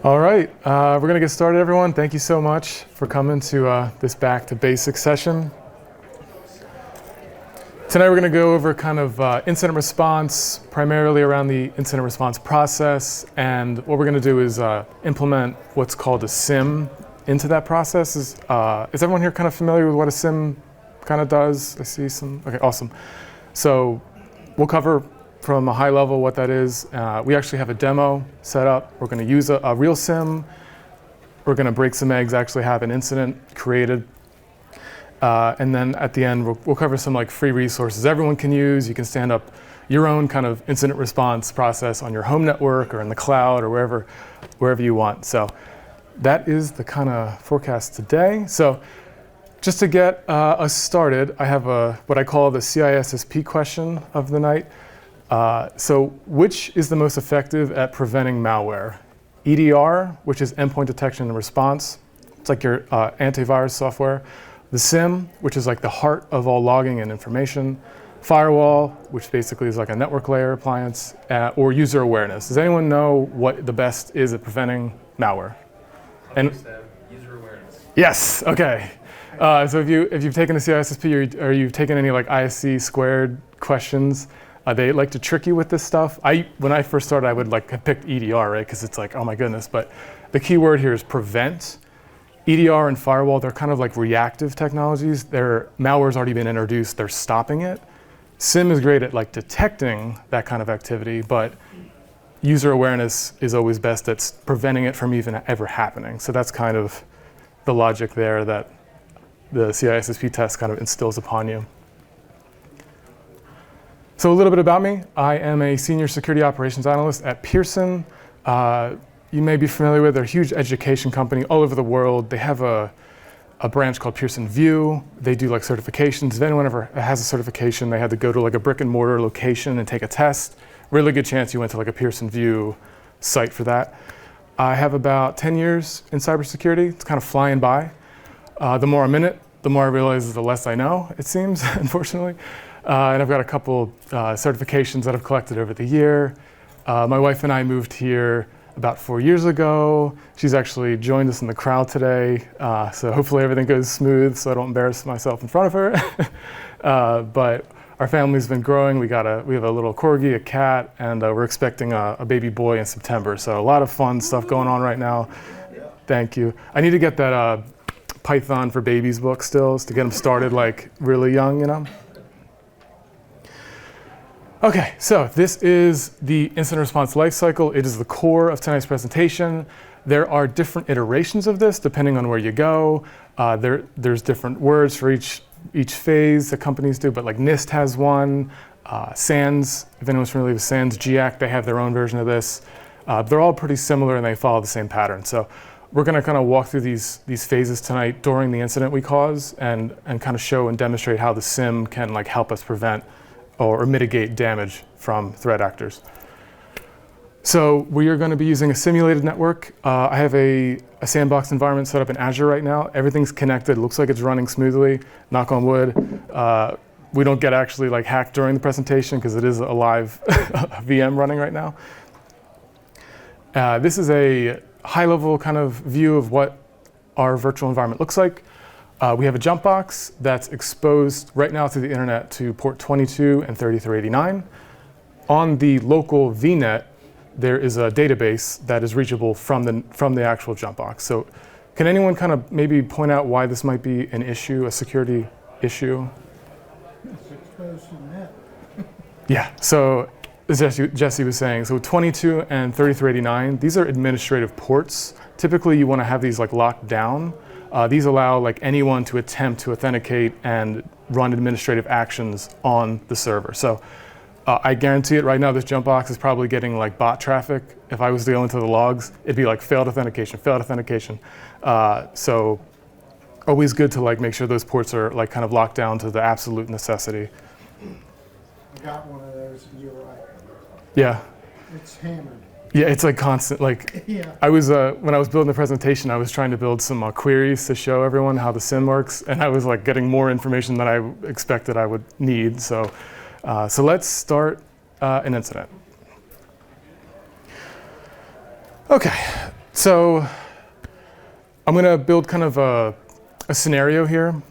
All right, we're going to get started, everyone. Thank you so much for coming to this Back to Basics session. Tonight we're going to go over kind of incident response, primarily around the incident response process. And what we're going to do is implement what's called a SIEM into that process. Is everyone here kind of familiar with what a SIEM kind of does? I see some. Okay, awesome. So we'll cover from a high level what that is. We actually have a demo set up. We're going to use a real SIEM. We're going to break some eggs, actually have an incident created. And then at the end, we'll cover some like free resources everyone can use. You can stand up your own kind of incident response process on your home network or in the cloud or wherever you want. So that is the kind of forecast today. So just to get us started, I have what I call the CISSP question of the night. So which is the most effective at preventing malware? EDR, which is endpoint detection and response. It's like your antivirus software. The SIEM, which is like the heart of all logging and information. Firewall, which basically is like a network layer appliance, or user awareness. Does anyone know what the best is at preventing malware? And user awareness. Yes, okay. So if you've taken the CISSP or you've taken any like ISC squared questions, they like to trick you with this stuff. When I first started, I would like have picked EDR, right? Because it's like, oh my goodness. But the key word here is prevent. EDR and firewall, they're kind of like reactive technologies. Their malware's already been introduced, they're stopping it. SIEM is great at like detecting that kind of activity, but user awareness is always best at preventing it from even ever happening. So that's kind of the logic there that the CISSP test kind of instills upon you. So a little bit about me. I am a senior security operations analyst at Pearson. You may be familiar with, they're a huge education company all over the world. They have a branch called Pearson VUE. They do like certifications. If anyone ever has a certification, they had to go to like a brick and mortar location and take a test. Really good chance you went to like a Pearson VUE site for that. I have about 10 years in cybersecurity. It's kind of flying by. The more I'm in it, the more I realize the less I know, it seems, unfortunately. And I've got a couple certifications that I've collected over the year. My wife and I moved here about 4 years ago. She's actually joined us in the crowd today. So hopefully everything goes smooth so I don't embarrass myself in front of her. But our family's been growing. We have a little corgi, a cat, and we're expecting a baby boy in September. So a lot of fun stuff going on right now. Thank you. I need to get that Python for Babies book still to get them started like really young, you know? Okay, so this is the incident response lifecycle. It is the core of tonight's presentation. There are different iterations of this depending on where you go. There's different words for each phase that companies do, but like NIST has one. SANS, if anyone's familiar with SANS, GIAC, they have their own version of this. They're all pretty similar and they follow the same pattern. So we're gonna kind of walk through these phases tonight during the incident we cause and kind of show and demonstrate how the SIEM can like help us prevent or mitigate damage from threat actors. So we are going to be using a simulated network. I have a sandbox environment set up in Azure right now. Everything's connected. It looks like it's running smoothly. Knock on wood. We don't get actually like hacked during the presentation because it is a live VM running right now. This is a high-level kind of view of what our virtual environment looks like. We have a jump box that's exposed right now to the internet to port 22 and 3389. On the local VNet, there is a database that is reachable from the actual jump box. So can anyone kind of maybe point out why this might be an issue, a security issue? It's exposed to the net. Yeah, so as Jesse was saying, so 22 and 3389, these are administrative ports. Typically you want to have these like locked down. These allow like anyone to attempt to authenticate and run administrative actions on the server. So I guarantee it right now, this jump box is probably getting like bot traffic. If I was to go into the logs, it'd be like failed authentication, failed authentication. So always good to like make sure those ports are like kind of locked down to the absolute necessity. I got one of those and you're right. Yeah. It's hammered. Yeah, it's like constant, like, Yeah. I was, when I was building the presentation, I was trying to build some queries to show everyone how the SIEM works, and I was like getting more information than I expected I would need. So let's start an incident. Okay, So I'm going to build kind of a scenario here.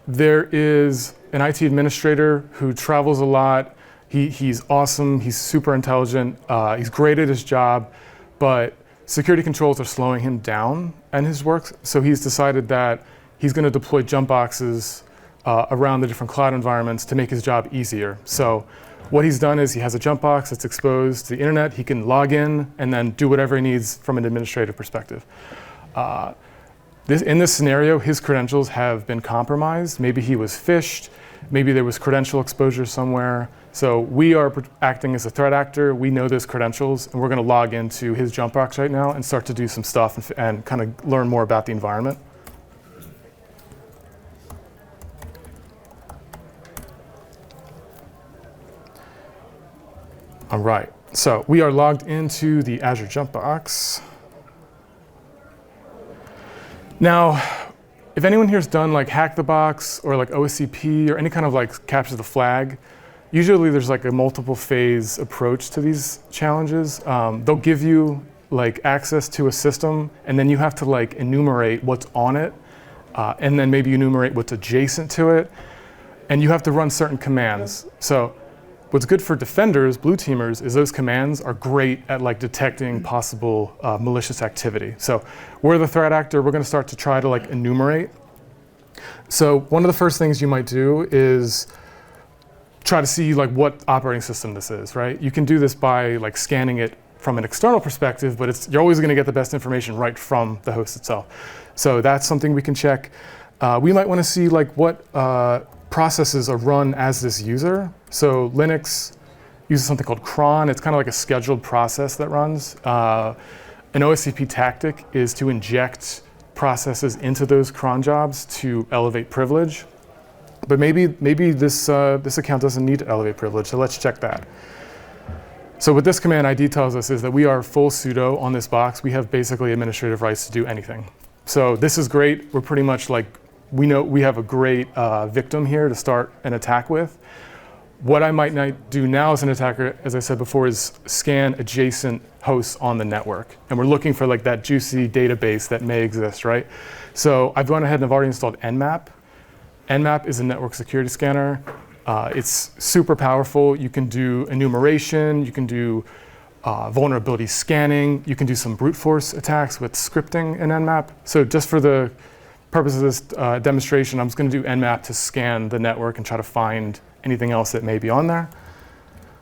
There is an IT administrator who travels a lot. He's awesome. He's super intelligent. He's great at his job, but security controls are slowing him down in his work. So he's decided that he's going to deploy jump boxes around the different cloud environments to make his job easier. So what he's done is he has a jump box that's exposed to the internet. He can log in and then do whatever he needs from an administrative perspective. In this scenario, his credentials have been compromised. Maybe he was phished. Maybe there was credential exposure somewhere. So we are acting as a threat actor. We know those credentials, and we're going to log into his jump box right now and start to do some stuff and kind of learn more about the environment. All right, so we are logged into the Azure jump box. Now, if anyone here's done like Hack the Box or like OSCP or any kind of like capture the flag, usually there's like a multiple phase approach to these challenges. They'll give you like access to a system, and then you have to like enumerate what's on it, and then maybe enumerate what's adjacent to it, and you have to run certain commands. So what's good for defenders, blue teamers, is those commands are great at like detecting possible malicious activity. So we're the threat actor. We're going to start to try to like enumerate. So one of the first things you might do is try to see like what operating system this is, right? You can do this by like scanning it from an external perspective, but you're always going to get the best information right from the host itself. So that's something we can check. We might want to see like what processes are run as this user. So Linux uses something called cron. It's kind of like a scheduled process that runs. An OSCP tactic is to inject processes into those cron jobs to elevate privilege. But maybe this account doesn't need to elevate privilege, so let's check that. So what this command ID tells us is that we are full sudo on this box. We have basically administrative rights to do anything. So this is great. We're pretty much like, we know we have a great victim here to start an attack with. What I might not do now as an attacker, as I said before, is scan adjacent hosts on the network. And we're looking for like that juicy database that may exist, right? So I've gone ahead and I've already installed Nmap. Nmap is a network security scanner. It's super powerful. You can do enumeration. You can do vulnerability scanning. You can do some brute force attacks with scripting in Nmap. So just for the purpose of this demonstration, I'm just going to do Nmap to scan the network and try to find anything else that may be on there.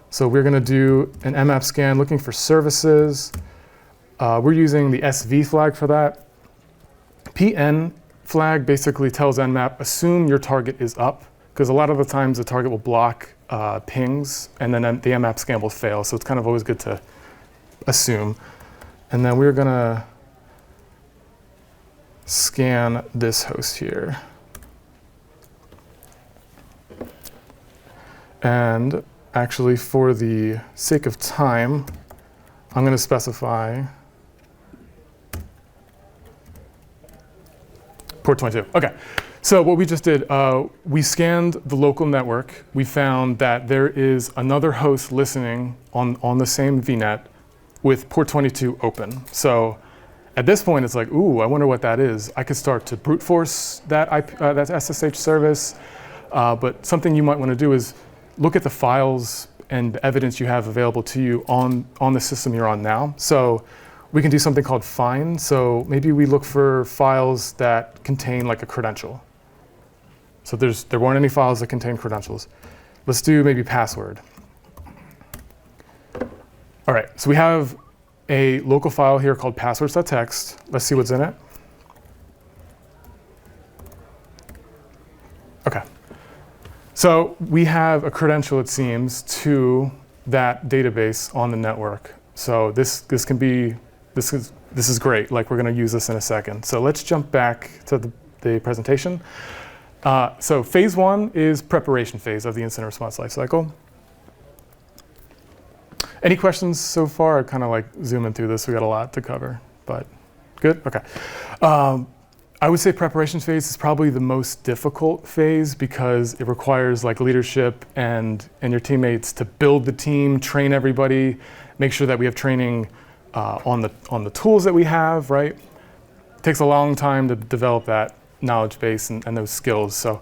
So we're going to do an Nmap scan looking for services. We're using the SV flag for that. PN flag basically tells Nmap, assume your target is up, because a lot of the times the target will block pings, and then the Nmap scan will fail. So it's kind of always good to assume. And then we're going to scan this host here. And actually, for the sake of time, I'm going to specify port 22. OK. So what we just did, we scanned the local network. We found that there is another host listening on the same VNet with port 22 open. So at this point, it's like, ooh, I wonder what that is. I could start to brute force that SSH service. But something you might want to do is look at the files and the evidence you have available to you on the system you're on now. So we can do something called find. So maybe we look for files that contain like a credential. So there weren't any files that contain credentials. Let's do maybe password. All right, so we have a local file here called passwords.txt. Let's see what's in it. OK. So we have a credential, it seems, to that database on the network. So this is great. Like, we're going to use this in a second. So let's jump back to the presentation. So phase one is preparation phase of the incident response lifecycle. Any questions so far? I kind of like zooming through this. We got a lot to cover, but good? OK. I would say preparation phase is probably the most difficult phase because it requires like leadership and your teammates to build the team, train everybody, make sure that we have training on the tools that we have, right? It takes a long time to develop that knowledge base and those skills. So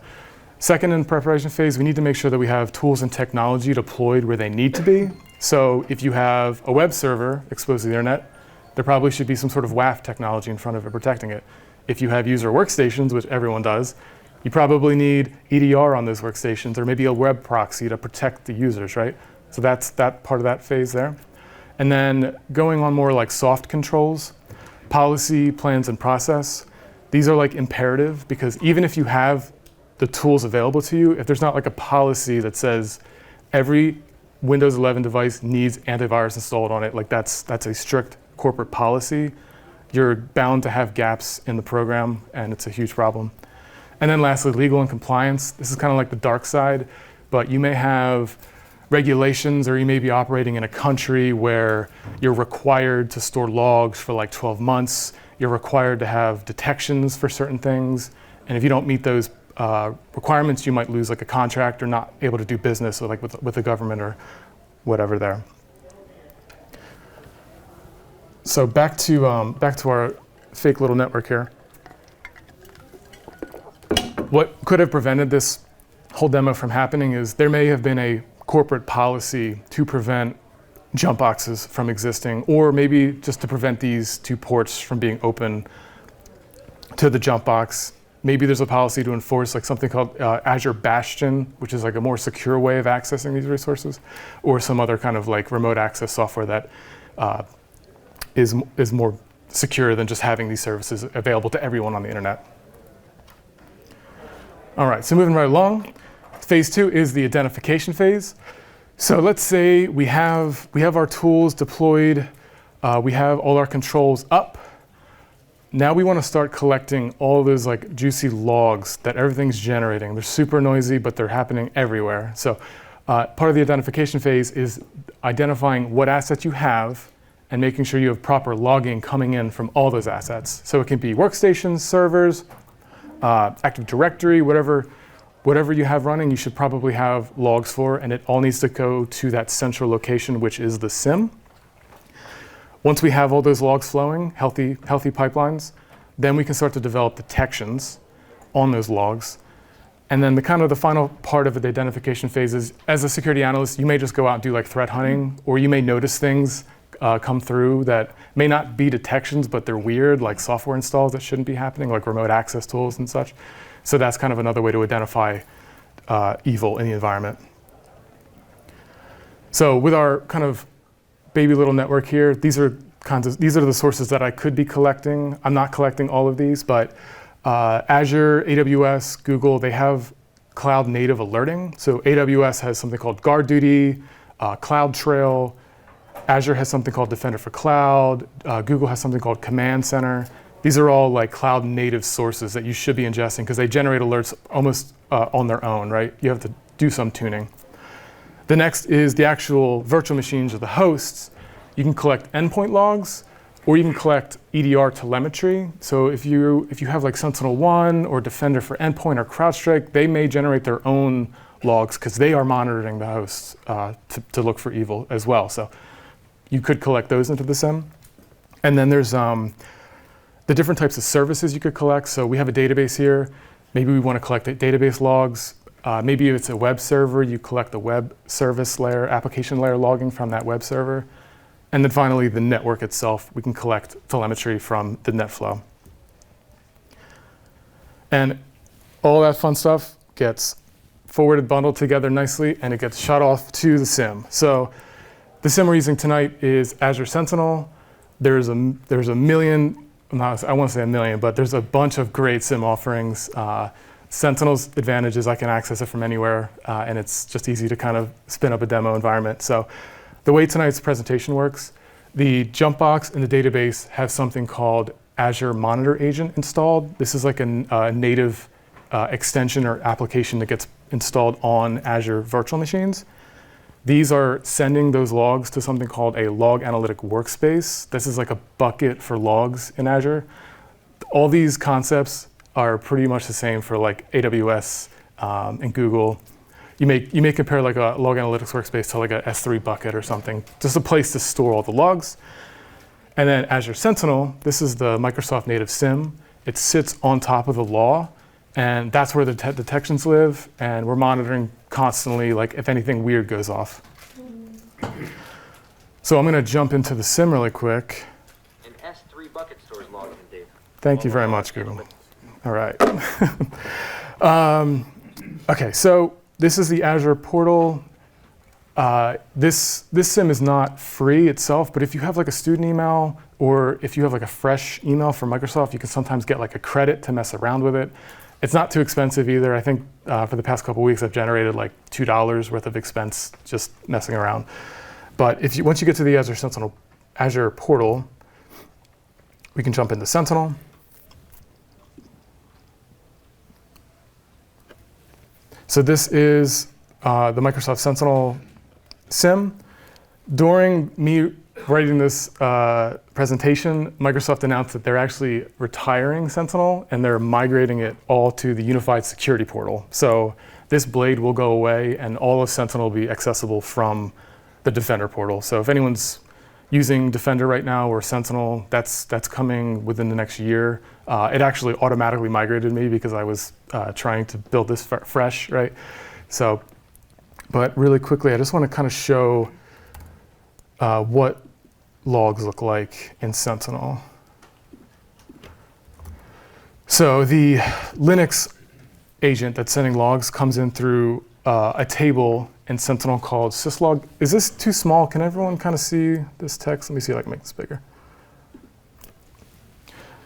second in preparation phase, we need to make sure that we have tools and technology deployed where they need to be. So if you have a web server exposed to the internet, there probably should be some sort of WAF technology in front of it protecting it. If you have user workstations, which everyone does, you probably need EDR on those workstations or maybe a web proxy to protect the users, right? So that's that part of that phase there. And then going on more like soft controls, policy, plans, and process. These are like imperative because even if you have the tools available to you, if there's not like a policy that says every Windows 11 device needs antivirus installed on it, like that's a strict corporate policy, you're bound to have gaps in the program and it's a huge problem. And then lastly, legal and compliance. This is kind of like the dark side, but you may have regulations or you may be operating in a country where you're required to store logs for like 12 months. You're required to have detections for certain things. And if you don't meet those requirements, you might lose like a contract or not able to do business with the government or whatever there. So back to our fake little network here. What could have prevented this whole demo from happening is there may have been a corporate policy to prevent jump boxes from existing, or maybe just to prevent these two ports from being open to the jump box. Maybe there's a policy to enforce like something called Azure Bastion, which is like a more secure way of accessing these resources, or some other kind of like remote access software that is more secure than just having these services available to everyone on the internet. All right, so moving right along. Phase 2 is the identification phase. So let's say we have our tools deployed, we have all our controls up. Now we want to start collecting all those like juicy logs that everything's generating. They're super noisy, but they're happening everywhere. So part of the identification phase is identifying what assets you have and making sure you have proper logging coming in from all those assets. So it can be workstations, servers, Active Directory, whatever you have running, you should probably have logs for, and it all needs to go to that central location, which is the SIEM. Once we have all those logs flowing, healthy pipelines, then we can start to develop detections on those logs. And then the final part of the identification phase is, as a security analyst, you may just go out and do like threat hunting, or you may notice things come through that may not be detections, but they're weird, like software installs that shouldn't be happening, like remote access tools and such. So that's kind of another way to identify evil in the environment. So with our kind of baby little network here, these are the sources that I could be collecting. I'm not collecting all of these, but Azure, AWS, Google, they have cloud native alerting. So AWS has something called Guard Duty, CloudTrail. Azure has something called Defender for Cloud. Google has something called Command Center. These are all like cloud native sources that you should be ingesting because they generate alerts almost on their own, right? You have to do some tuning. The next is the actual virtual machines or the hosts. You can collect endpoint logs, or you can collect EDR telemetry. So if you have like SentinelOne or Defender for Endpoint or CrowdStrike, they may generate their own logs because they are monitoring the hosts to look for evil as well. So you could collect those into the SIEM. And then there's the different types of services you could collect. So we have a database here. Maybe we want to collect database logs. Maybe if it's a web server, you collect the web service layer, application layer logging from that web server. And then finally, the network itself, we can collect telemetry from the NetFlow. And all that fun stuff gets forwarded, bundled together nicely, and it gets shot off to the SIEM. So the SIEM we're using tonight is Azure Sentinel. There's a million, I won't say a million, but there's a bunch of great SIEM offerings. Sentinel's advantage is I can access it from anywhere, and it's just easy to kind of spin up a demo environment. So the way tonight's presentation works, the jump box and the database have something called Azure Monitor Agent installed. This is like a native extension or application that gets installed on Azure virtual machines. These are sending those logs to something called a log analytic workspace. This is like a bucket for logs in Azure. All these concepts are pretty much the same for like AWS and Google. You may compare like a log analytics workspace to like a S3 bucket or something, just a place to store all the logs. And then Azure Sentinel, this is the Microsoft native SIEM. It sits on top of the law, and that's where the detections live, and we're monitoring constantly, like if anything weird goes off. So I'm gonna jump into the SIEM really quick. An S3 bucket stores login data. Thank you very much, Google. All right. Okay, so this is the Azure portal. This SIEM is not free itself, but if you have like a student email or if you have like a fresh email from Microsoft, you can sometimes get like a credit to mess around with it. It's not too expensive either. I think for the past couple weeks, I've generated like $2 worth of expense just messing around. But once you get to the Azure portal, we can jump into Sentinel. So this is the Microsoft Sentinel SIEM. During me writing this presentation, Microsoft announced that they're actually retiring Sentinel and they're migrating it all to the unified security portal. So this blade will go away and all of Sentinel will be accessible from the Defender portal. So if anyone's using Defender right now or Sentinel, that's coming within the next year. It actually automatically migrated me because I was trying to build this fresh, right? So, but really quickly, I just want to kind of show what logs look like in Sentinel. So the Linux agent that's sending logs comes in through a table in Sentinel called syslog. Is this too small? Can everyone kind of see this text? Let me see if I can make this bigger.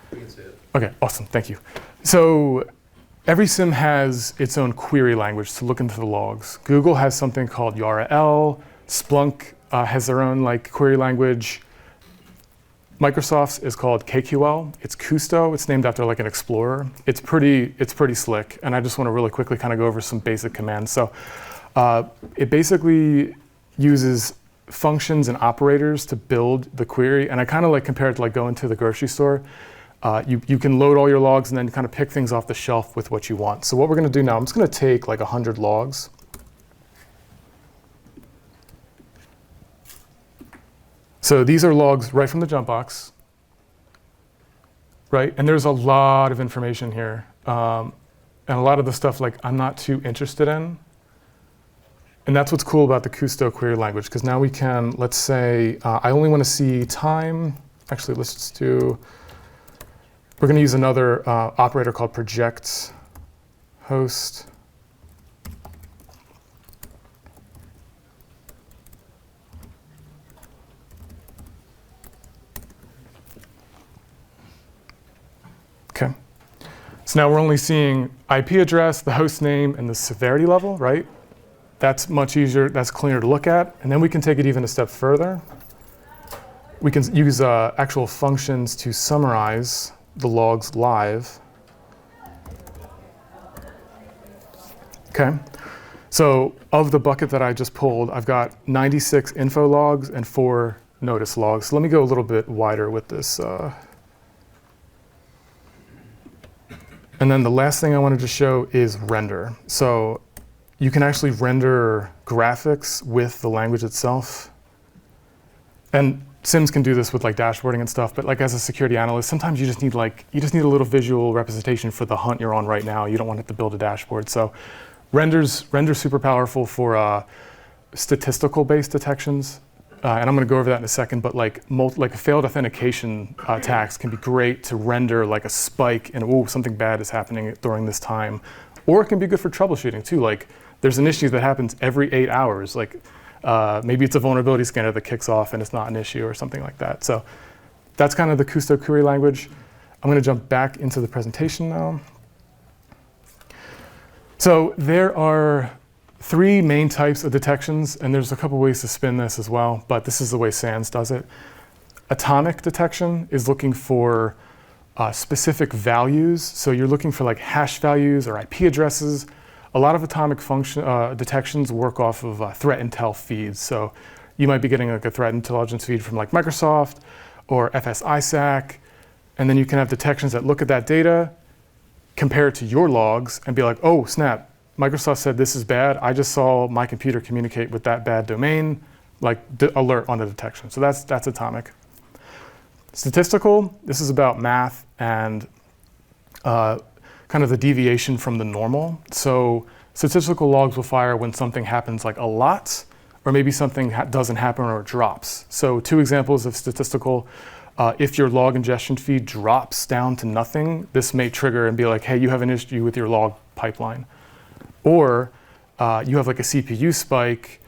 We can see it. Okay, awesome, thank you. So every SIEM has its own query language to look into the logs. Google has something called URL. Splunk has their own like query language. Microsoft's is called KQL. It's Kusto. It's named after like an explorer. It's pretty slick. And I just want to really quickly kind of go over some basic commands. So it basically uses functions and operators to build the query. And I kind of like compare it to like going to the grocery store. You can load all your logs and then kind of pick things off the shelf with what you want. So what we're going to do now, I'm just going to take like 100 logs. So these are logs right from the jump box, right? And there's a lot of information here. And a lot of the stuff like I'm not too interested in. And that's what's cool about the Kusto query language, because now we can, let's say, I only want to see time. Actually, let's just do, we're going to use another operator called project host. Okay. So now we're only seeing IP address, the host name, and the severity level, right? That's much easier, that's cleaner to look at. And then we can take it even a step further. We can use actual functions to summarize the logs live. Okay. So of the bucket that I just pulled, I've got 96 info logs and 4 notice logs. So let me go a little bit wider with this. And then the last thing I wanted to show is render. So you can actually render graphics with the language itself. And SIEMs can do this with like dashboarding and stuff, but like as a security analyst, sometimes you just need a little visual representation for the hunt you're on right now. You don't want it to build a dashboard. So render's super powerful for statistical-based detections. And I'm going to go over that in a second, but like a failed authentication attacks can be great to render like a spike and oh, something bad is happening during this time. Or it can be good for troubleshooting too. Like there's an issue that happens every 8 hours. Like maybe it's a vulnerability scanner that kicks off and it's not an issue or something like that. So that's kind of the Kusto query language. I'm going to jump back into the presentation now. So there are 3 main types of detections, and there's a couple ways to spin this as well, but this is the way SANS does it. Atomic detection is looking for specific values. So you're looking for like hash values or IP addresses. A lot of atomic detections work off of threat intel feeds. So you might be getting like a threat intelligence feed from like Microsoft or FSISAC, and then you can have detections that look at that data, compare it to your logs, and be like, oh, snap. Microsoft said this is bad. I just saw my computer communicate with that bad domain, like alert on the detection. So that's atomic. Statistical, this is about math and kind of the deviation from the normal. So statistical logs will fire when something happens like a lot, or maybe something doesn't happen or it drops. So 2 examples of statistical, if your log ingestion feed drops down to nothing, this may trigger and be like, hey, you have an issue with your log pipeline. Or you have like a CPU spike,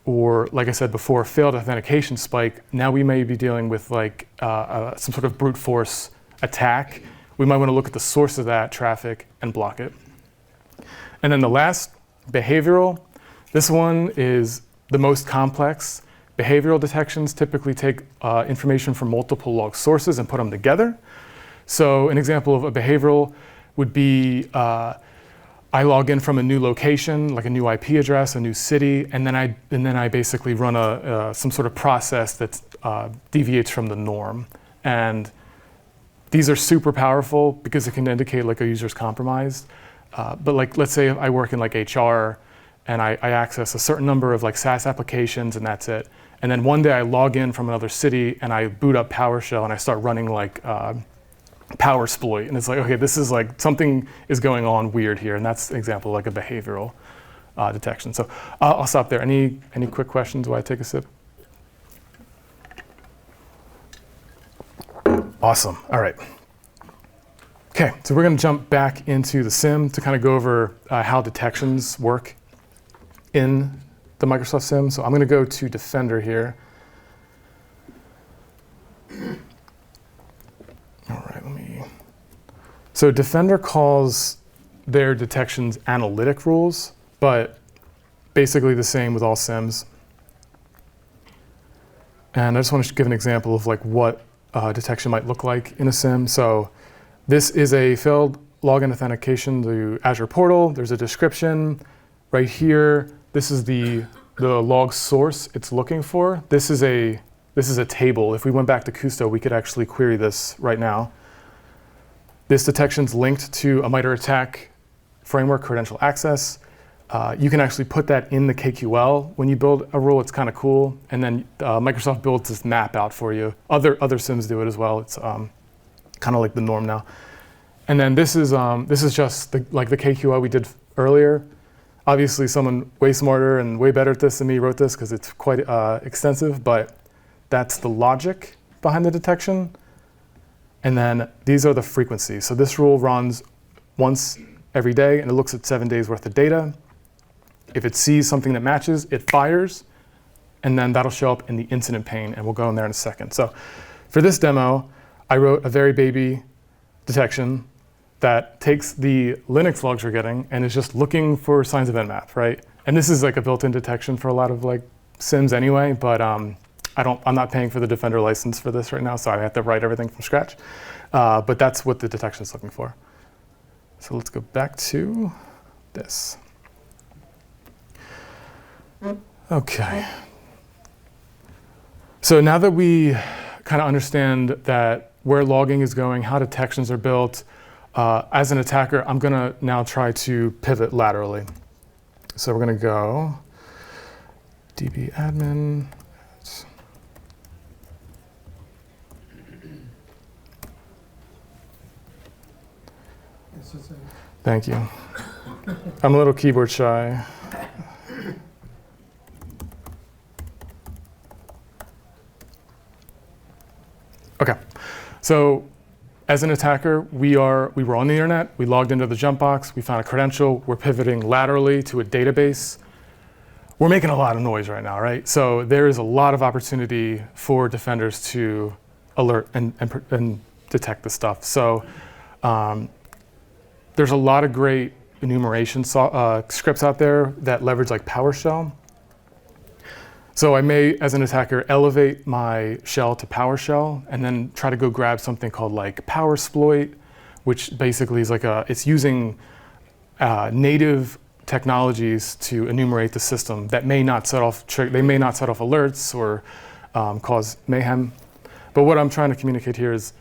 or like I said before, failed authentication spike. Now we may be dealing with like some sort of brute force attack. We might want to look at the source of that traffic and block it. And then the last, behavioral. This one is the most complex. Behavioral detections typically take information from multiple log sources and put them together. So an example of a behavioral would be I log in from a new location, like a new IP address, a new city, and then I basically run some sort of process that deviates from the norm. And these are super powerful because it can indicate like a user's compromised. But like, let's say I work in like HR and I access a certain number of like SaaS applications and that's it. And then one day I log in from another city and I boot up PowerShell and I start running like Powersploit. And it's like, okay, this is like something is going on weird here. And that's an example of like a behavioral detection. So I'll stop there. Any quick questions while I take a sip? Awesome. All right. Okay, so we're going to jump back into the SIEM to kind of go over how detections work in the Microsoft SIEM. So I'm going to go to Defender here. All right, So Defender calls their detections analytic rules, but basically the same with all SIEMs. And I just want to give an example of like what detection might look like in a SIEM. So this is a failed login authentication to Azure portal. There's a description right here. This is the log source it's looking for. This is a table. If we went back to Kusto, we could actually query this right now. This detection's linked to a MITRE ATT&CK framework credential access. You can actually put that in the KQL when you build a rule. It's kind of cool. And then Microsoft builds this map out for you. Other SIEMs do it as well. It's kind of like the norm now. And then this is just like the KQL we did earlier. Obviously, someone way smarter and way better at this than me wrote this because it's quite extensive, but that's the logic behind the detection. And then these are the frequencies. So this rule runs once every day, and it looks at 7 days worth of data. If it sees something that matches, it fires, and then that'll show up in the incident pane, and we'll go in there in a second. So for this demo, I wrote a very baby detection that takes the Linux logs you're getting and is just looking for signs of Nmap, right? And this is like a built-in detection for a lot of like SIEMs anyway, but I'm not paying for the Defender license for this right now, so I have to write everything from scratch. But that's what the detection is looking for. So let's go back to this. Okay. So now that we kind of understand that where logging is going, how detections are built, as an attacker, I'm going to now try to pivot laterally. So we're going to go dbadmin. Thank you. I'm a little keyboard shy. Okay, so as an attacker, we were on the internet, we logged into the jump box, we found a credential, we're pivoting laterally to a database. We're making a lot of noise right now, right? So there is a lot of opportunity for defenders to alert and detect this stuff. So there's a lot of great enumeration scripts out there that leverage like PowerShell. So I may, as an attacker, elevate my shell to PowerShell and then try to go grab something called like Powersploit, which basically is like it's using native technologies to enumerate the system that may not set off alerts or cause mayhem. But what I'm trying to communicate here is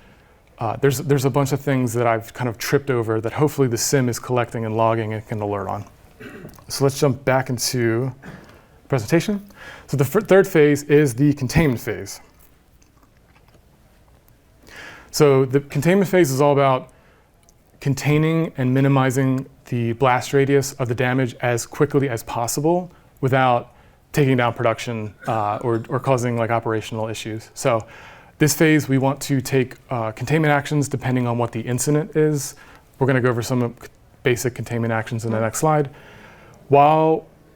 there's a bunch of things that I've kind of tripped over that hopefully the SIEM is collecting and logging and can alert on. So let's jump back into presentation. So the third phase is the containment phase. So the containment phase is all about containing and minimizing the blast radius of the damage as quickly as possible without taking down production or causing like operational issues. So this phase, we want to take containment actions depending on what the incident is. We're gonna go over some basic containment actions in the next slide.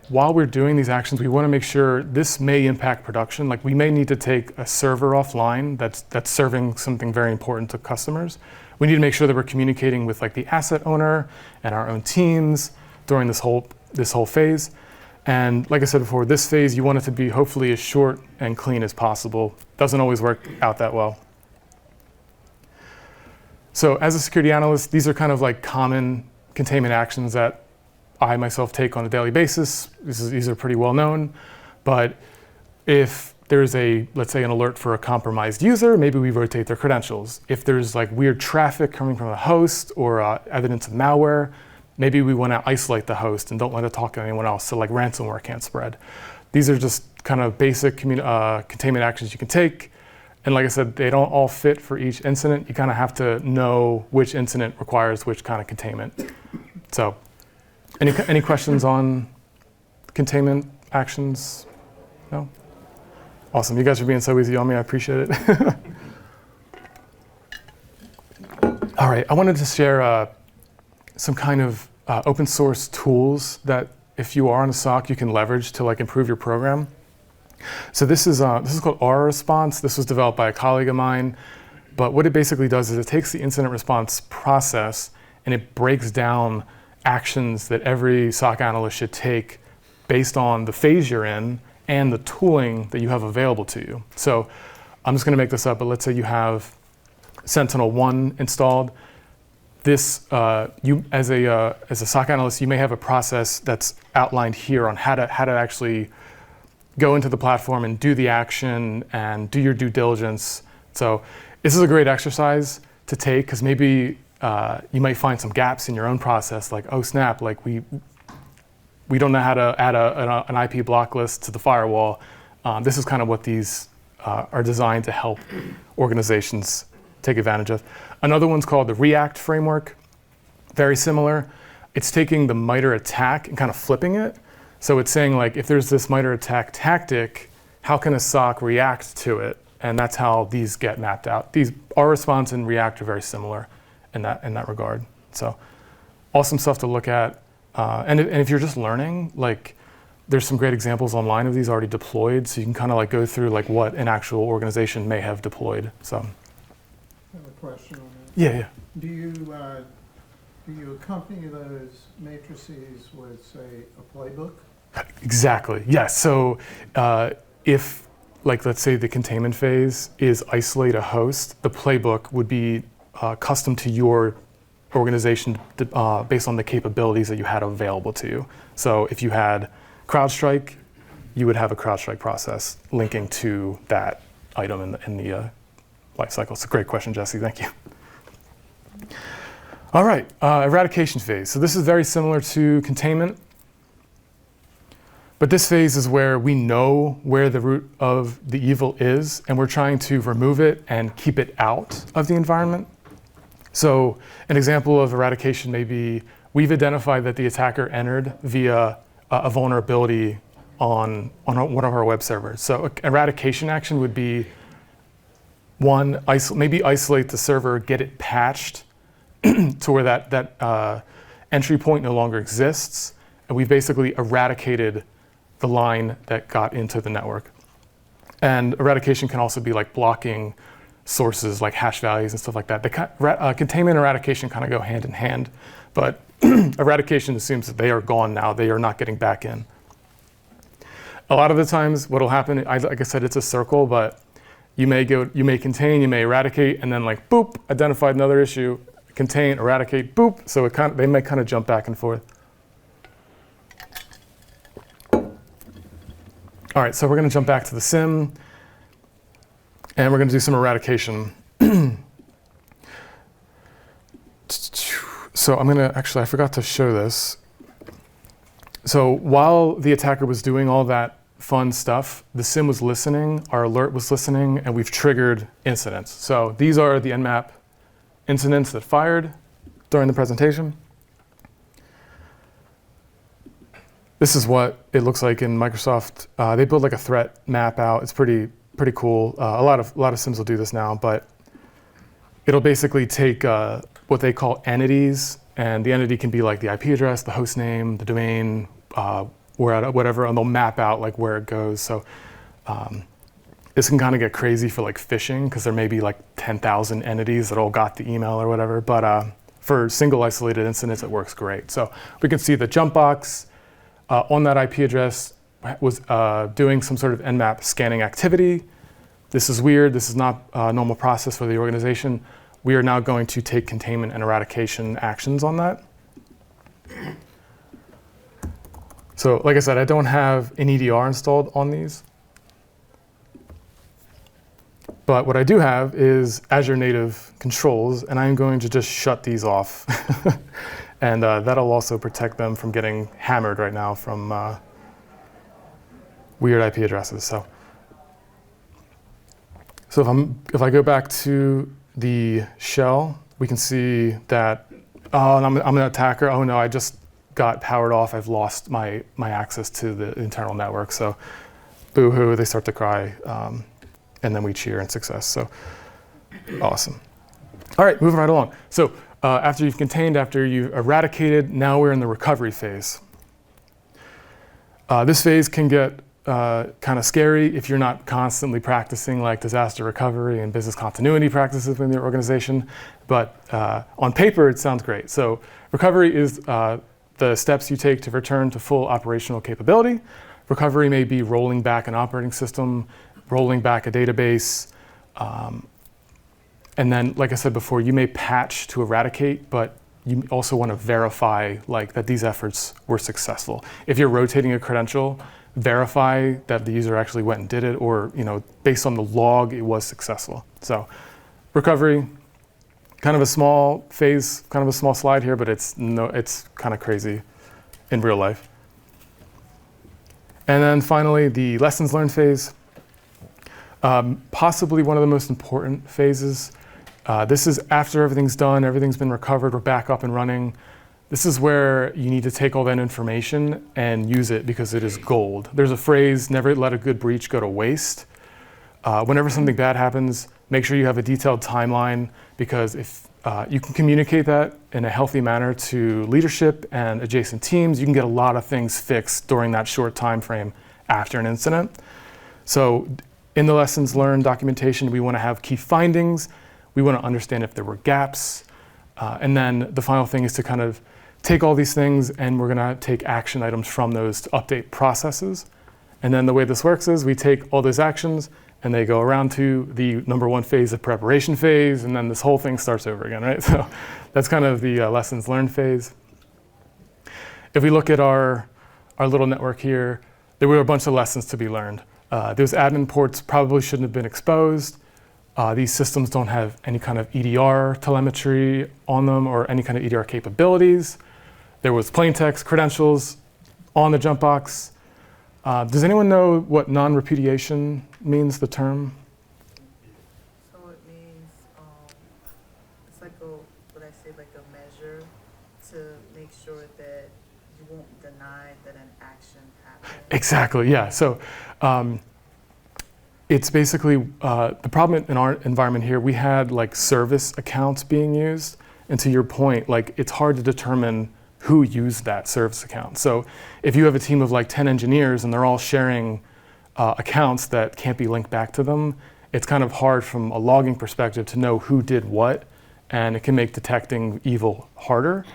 While we're doing these actions, we wanna make sure this may impact production. Like we may need to take a server offline that's serving something very important to customers. We need to make sure that we're communicating with like the asset owner and our own teams during this whole phase. And like I said before, this phase, you want it to be hopefully as short and clean as possible. Doesn't always work out that well. So as a security analyst, these are kind of like common containment actions that I myself take on a daily basis. These are pretty well known. But if there's let's say an alert for a compromised user, maybe we rotate their credentials. If there's like weird traffic coming from a host or evidence of malware, maybe we want to isolate the host and don't let it talk to anyone else so like ransomware can't spread. These are just kind of basic containment actions you can take. And like I said, they don't all fit for each incident. You kind of have to know which incident requires which kind of containment. So any questions on containment actions? No? Awesome, you guys are being so easy on me, I appreciate it. All right, I wanted to share some kind of open source tools that if you are on a SOC, you can leverage to like improve your program. So this is called Aura Response. This was developed by a colleague of mine, but what it basically does is it takes the incident response process and it breaks down actions that every SOC analyst should take based on the phase you're in and the tooling that you have available to you. So I'm just gonna make this up, but let's say you have Sentinel-1 installed. This, you as a SOC analyst, you may have a process that's outlined here on how to actually go into the platform and do the action and do your due diligence. So this is a great exercise to take because maybe you might find some gaps in your own process, like, oh snap, like we don't know how to add an IP block list to the firewall. This is kind of what these are designed to help organizations take advantage of. Another one's called the React framework. Very similar. It's taking the MITRE ATT&CK and kind of flipping it. So it's saying like, if there's this MITRE ATT&CK tactic, how can a SOC react to it? And that's how these get mapped out. Our response and React are very similar in that regard. So awesome stuff to look at. And if you're just learning, like there's some great examples online of these already deployed. So you can kind of like go through like what an actual organization may have deployed. So. I have a question on that. Yeah. Do you accompany those matrices with, say, a playbook? Exactly, yes. So if, like, let's say the containment phase is isolate a host, the playbook would be custom to your organization based on the capabilities that you had available to you. So if you had CrowdStrike, you would have a CrowdStrike process linking to that item in the life cycle. It's a great question, Jesse, thank you. All right, eradication phase. So this is very similar to containment, but this phase is where we know where the root of the evil is, and we're trying to remove it and keep it out of the environment. So an example of eradication may be, we've identified that the attacker entered via a vulnerability on one of our web servers. So eradication action would be, one, maybe isolate the server, get it patched to where that entry point no longer exists, and we've basically eradicated the line that got into the network. And eradication can also be like blocking sources like hash values and stuff like that. Containment and eradication kind of go hand in hand, but eradication assumes that they are gone now, they are not getting back in. A lot of the times what'll happen, like I said, it's a circle, but you may contain, you may eradicate, and then like boop, identified another issue, contain, eradicate, boop. So they may kind of jump back and forth. All right, so we're going to jump back to the SIEM, and we're going to do some eradication. So I'm going to, I forgot to show this. So while the attacker was doing all that fun stuff. The SIEM was listening, our alert was listening, and we've triggered incidents. So these are the Nmap incidents that fired during the presentation. This is what it looks like in Microsoft. They build like a threat map out. It's pretty cool. A lot of SIEMs will do this now, but it'll basically take what they call entities, and the entity can be like the IP address, the host name, the domain, whatever, and they'll map out like where it goes. So this can kind of get crazy for like phishing, because there may be like 10,000 entities that all got the email or whatever. But for single isolated incidents, it works great. So we can see the jump box on that IP address was doing some sort of Nmap scanning activity. This is weird. This is not a normal process for the organization. We are now going to take containment and eradication actions on that. So like I said, I don't have an EDR installed on these. But what I do have is Azure native controls, and I'm going to just shut these off. And that'll also protect them from getting hammered right now from weird IP addresses. So if I go back to the shell, we can see that, oh, I'm an attacker. Oh no, I just got powered off. I've lost my access to the internal network. So boo-hoo, they start to cry. And then we cheer in success. So awesome. All right, moving right along. So after you've contained, after you've eradicated, now we're in the recovery phase. This phase can get kind of scary if you're not constantly practicing like disaster recovery and business continuity practices within your organization. But on paper, it sounds great. So recovery is the steps you take to return to full operational capability. Recovery may be rolling back an operating system, rolling back a database, and then, like I said before, you may patch to eradicate, but you also want to verify like that these efforts were successful. If you're rotating a credential, verify that the user actually went and did it, or based on the log, it was successful. So recovery, kind of a small phase, kind of a small slide here, but it's kind of crazy in real life. And then finally, the lessons learned phase. Possibly one of the most important phases. This is after everything's done, everything's been recovered, we're back up and running. This is where you need to take all that information and use it because it is gold. There's a phrase, never let a good breach go to waste. Whenever something bad happens, make sure you have a detailed timeline, because if you can communicate that in a healthy manner to leadership and adjacent teams, you can get a lot of things fixed during that short time frame after an incident. So in the lessons learned documentation, we want to have key findings. We want to understand if there were gaps. And then the final thing is to kind of take all these things, and we're going to take action items from those to update processes. And then the way this works is we take all those actions and they go around to the number one phase of preparation phase, and then this whole thing starts over again, right? So that's kind of the lessons learned phase. If we look at our little network here, there were a bunch of lessons to be learned. Those admin ports probably shouldn't have been exposed. These systems don't have any kind of EDR telemetry on them or any kind of EDR capabilities. There was plain text credentials on the jump box. Does anyone know what non-repudiation means, the term? So it means, it's like like a measure to make sure that you won't deny that an action happened. Exactly, yeah. So it's basically, the problem in our environment here, we had like service accounts being used. And to your point, like it's hard to determine who used that service account. So if you have a team of like 10 engineers and they're all sharing accounts that can't be linked back to them, it's kind of hard from a logging perspective to know who did what, and it can make detecting evil harder.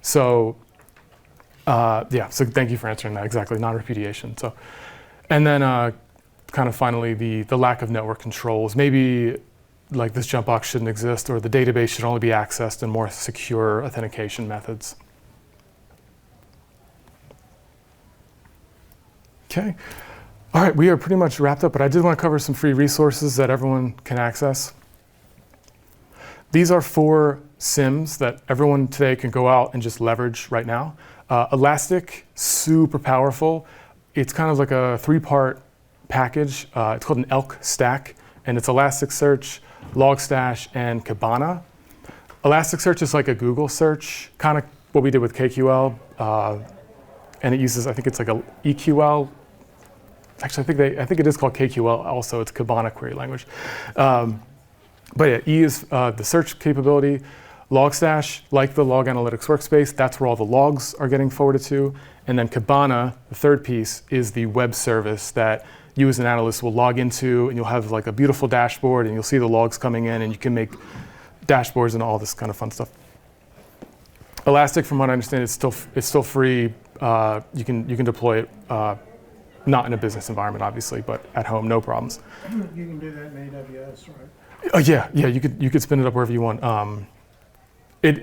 So yeah, so thank you for answering that, exactly, non-repudiation. So, and then kind of finally the lack of network controls. Maybe like this jump box shouldn't exist, or the database should only be accessed in more secure authentication methods. Okay, all right, we are pretty much wrapped up, but I did want to cover some free resources that everyone can access. These are 4 SIEMs that everyone today can go out and just leverage right now. Elastic, super powerful. it's kind of like a 3-part package. It's called an ELK stack, and it's Elasticsearch, Logstash, and Kibana. Elasticsearch is like a Google search, kind of what we did with KQL, and it uses, I think it's like a EQL. Actually, I think it is called KQL also. It's Kibana query language. But yeah, E is the search capability. Logstash, like the log analytics workspace, that's where all the logs are getting forwarded to. And then Kibana, the third piece, is the web service that you as an analyst will log into, and you'll have like a beautiful dashboard, and you'll see the logs coming in, and you can make dashboards and all this kind of fun stuff. Elastic, from what I understand, it's still free. You can deploy it, not in a business environment, obviously, but at home, no problems. You can do that in AWS, right? Yeah, you could spin it up wherever you want.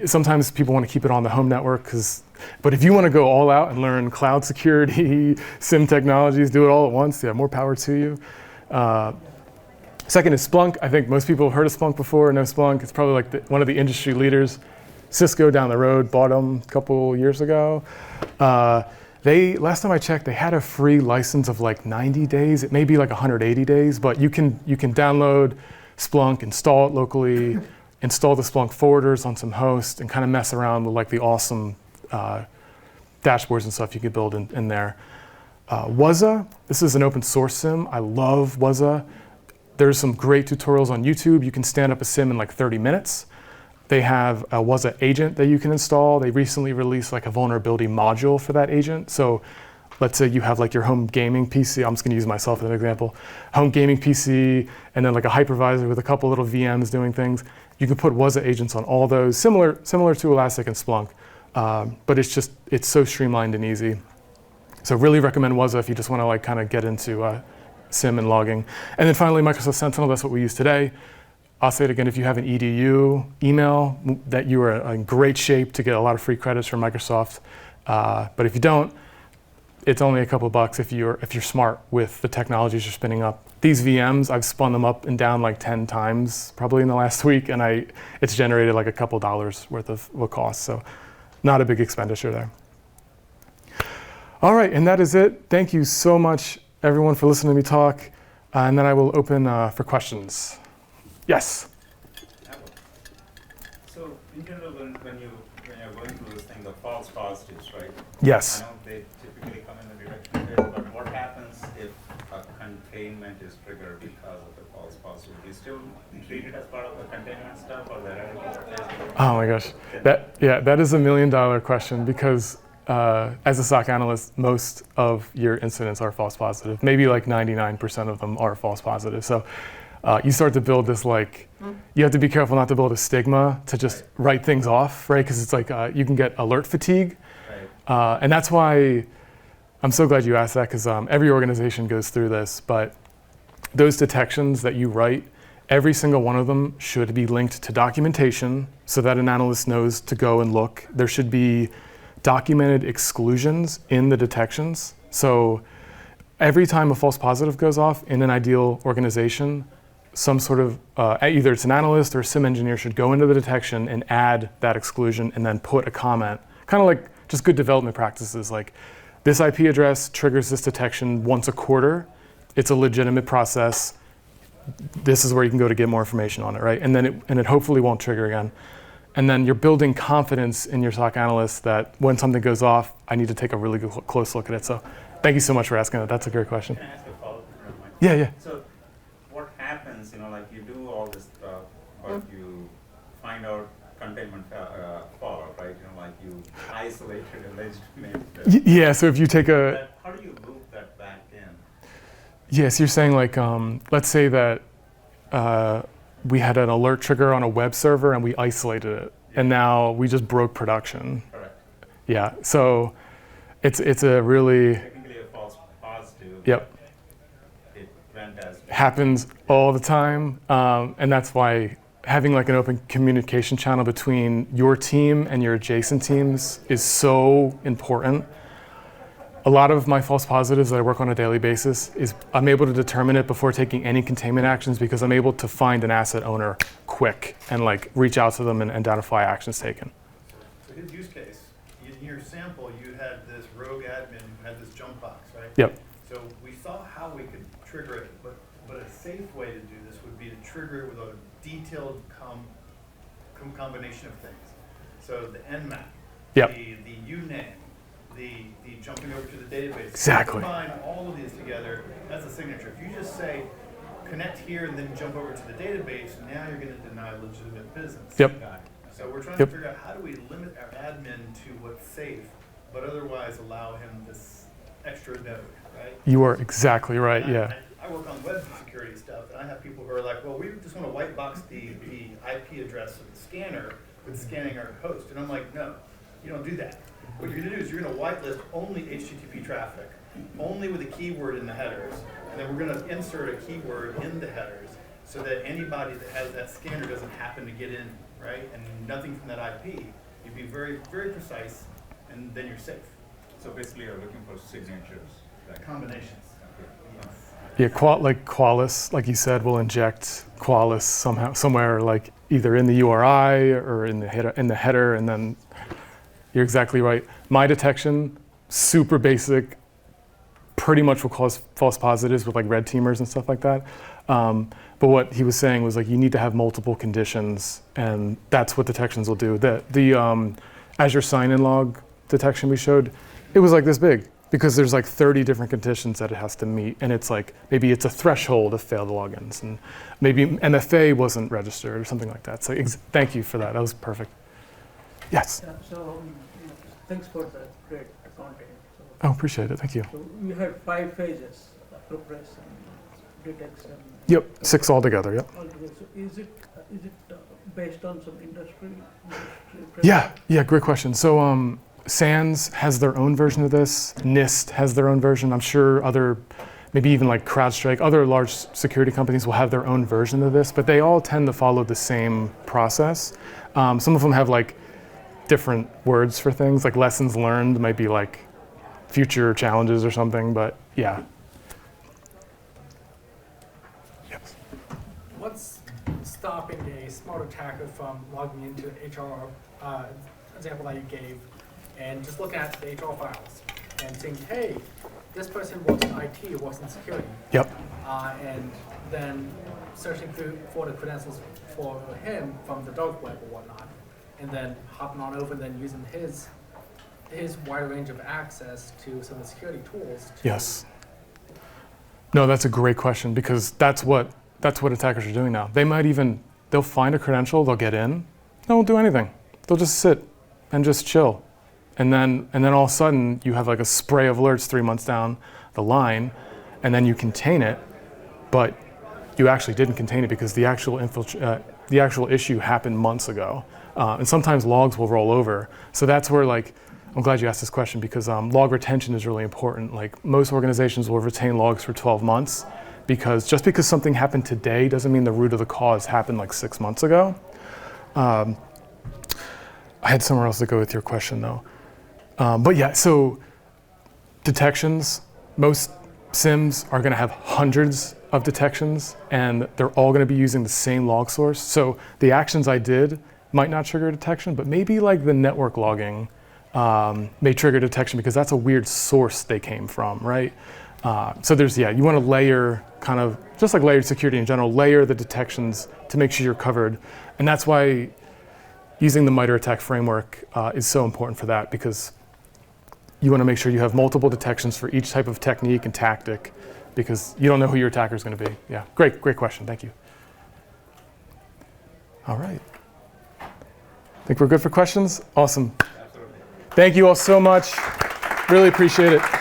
Sometimes people want to keep it on the home network, but if you want to go all out and learn cloud security, SIEM technologies, do it all at once, yeah, more power to you. Second is Splunk. I think most people have heard of Splunk before, know Splunk. It's probably like one of the industry leaders. Cisco down the road bought them a couple years ago. Last time I checked, they had a free license of like 90 days. It may be like 180 days, but you can download Splunk, install it locally, install the Splunk forwarders on some hosts, and kind of mess around with like the awesome dashboards and stuff you could build in there. Wuzza, this is an open source SIEM. I love Wuzza. There's some great tutorials on YouTube. You can stand up a SIEM in like 30 minutes. They have a Wuzza agent that you can install. They recently released like a vulnerability module for that agent. So let's say you have like your home gaming PC. I'm just gonna use myself as an example. Home gaming PC, and then like a hypervisor with a couple little VMs doing things. You can put Wuzza agents on all those, similar to Elastic and Splunk, but it's so streamlined and easy. So really recommend Wuzza if you just wanna like kind of get into SIEM and logging. And then finally, Microsoft Sentinel, that's what we use today. I'll say it again, if you have an EDU email, that you are in great shape to get a lot of free credits from Microsoft. But if you don't, it's only a couple of bucks if you're smart with the technologies you're spinning up. These VMs, I've spun them up and down like 10 times probably in the last week, and it's generated like a couple dollars worth of cost. So not a big expenditure there. All right, and that is it. Thank you so much, everyone, for listening to me talk. And then I will open for questions. Yes? So in general, when you're going through this thing, the false positives, right? Yes. I know they typically come in the direction of it, but what happens if a containment is triggered because of the false positive? Do you still treat it as part of the containment stuff, or that? Oh my gosh, that is $1 million question, because as a SOC analyst, most of your incidents are false positive. Maybe like 99% of them are false positive. So you start to build this you have to be careful not to build a stigma to just write things off, right? Because it's like you can get alert fatigue. Right. And that's why I'm so glad you asked that, because every organization goes through this, but those detections that you write, every single one of them should be linked to documentation so that an analyst knows to go and look. There should be documented exclusions in the detections. So every time a false positive goes off in an ideal organization, some sort of, either it's an analyst or a SIEM engineer should go into the detection and add that exclusion and then put a comment, kind of like just good development practices, like this IP address triggers this detection once a quarter. It's a legitimate process. This is where you can go to get more information on it, right? And then it hopefully won't trigger again. And then you're building confidence in your SOC analyst that when something goes off, I need to take a really good, close look at it. So thank you so much for asking that. That's a great question. Can I ask a follow-up? Yeah. So what happens, like you do all this stuff, but you find out containment fallout, right? Like you isolated alleged name. Yeah, so if you take How do you loop that back in? Yes, you're saying like, let's say that we had an alert trigger on a web server and we isolated it, and now we just broke production. Correct. Yeah, so it's a really Technically a false positive. Yep. It went as happens all the time, and that's why having like an open communication channel between your team and your adjacent teams is so important. A lot of my false positives that I work on a daily basis is I'm able to determine it before taking any containment actions, because I'm able to find an asset owner quick and like reach out to them and identify actions taken. So his use case, in your sample, you had this rogue admin who had this jump box, right? Yep. So we saw how we could trigger it, but a safe way to do this would be to trigger it with a detailed combination of things. So the nmap, Yep. the uname, the jumping over to the database. Exactly. Combine all of these together, that's a signature. If you just say connect here and then jump over to the database, now you're going to deny legitimate business. Yep. So we're trying Yep. to figure out how do we limit our admin to what's safe, but otherwise allow him this extra node, right? You are exactly right, yeah. I work on web security stuff, and I have people who are like, well, we just want to white box the IP address of the scanner with scanning our host. And I'm like, no, you don't do that. What you're going to do is you're going to whitelist only HTTP traffic, only with a keyword in the headers, and then we're going to insert a keyword in the headers so that anybody that has that scanner doesn't happen to get in, right? And nothing from that IP. You'd be very, very precise, and then you're safe. So basically, you're looking for signatures. Like, Combinations. Yeah, like Qualys, like you said, will inject Qualys somehow, somewhere, like either in the URI or in the header, and then you're exactly right. My detection, super basic, pretty much will cause false positives with like red teamers and stuff like that. But what he was saying was like you need to have multiple conditions, and that's what detections will do. The Azure sign-in log detection we showed, it was like this big because there's like 30 different conditions that it has to meet, and it's like maybe it's a threshold of failed logins, and maybe MFA wasn't registered or something like that. So thank you for that. That was perfect. Yes. Yeah, so thanks for the great content. So, Oh, appreciate it. Thank you. so you had 5 phases: preparation, detection. Yep, 6 altogether. Yep. Altogether. So is it based on some industry? Yeah, great question. So SANS has their own version of this. NIST has their own version. I'm sure maybe even like CrowdStrike, other large security companies will have their own version of this, but they all tend to follow the same process. Some of them have like different words for things, like lessons learned might be like future challenges or something, but yeah. Yes. What's stopping a smart attacker from logging into HR example that you gave and just looking at the HR files and saying, hey, this person works in IT, works in security. Yep. And then searching through for the credentials for him from the dark web or whatnot, and then hopping on over and then using his wide range of access to some of the security tools. Yes. No, that's a great question because that's what attackers are doing now. They'll find a credential, they'll get in, they won't do anything. They'll just sit and just chill. And then all of a sudden you have like a spray of alerts 3 months down the line, and then you contain it, but you actually didn't contain it because the actual issue happened months ago. And sometimes logs will roll over. So that's where I'm glad you asked this question because log retention is really important. Like most organizations will retain logs for 12 months because just because something happened today doesn't mean the root of the cause happened like 6 months ago. I had somewhere else to go with your question though. But yeah, so detections, most SIEMs are gonna have hundreds of detections and they're all gonna be using the same log source. So the actions I did might not trigger detection, but maybe like the network logging may trigger detection because that's a weird source they came from, right? So you wanna layer kind of, just like layered security in general, layer the detections to make sure you're covered. And that's why using the MITRE ATT&CK framework is so important for that because you wanna make sure you have multiple detections for each type of technique and tactic because you don't know who your attacker is gonna be. Yeah, great question, thank you. All right. Think we're good for questions? Awesome. absolutely. Thank you all so much. Really appreciate it.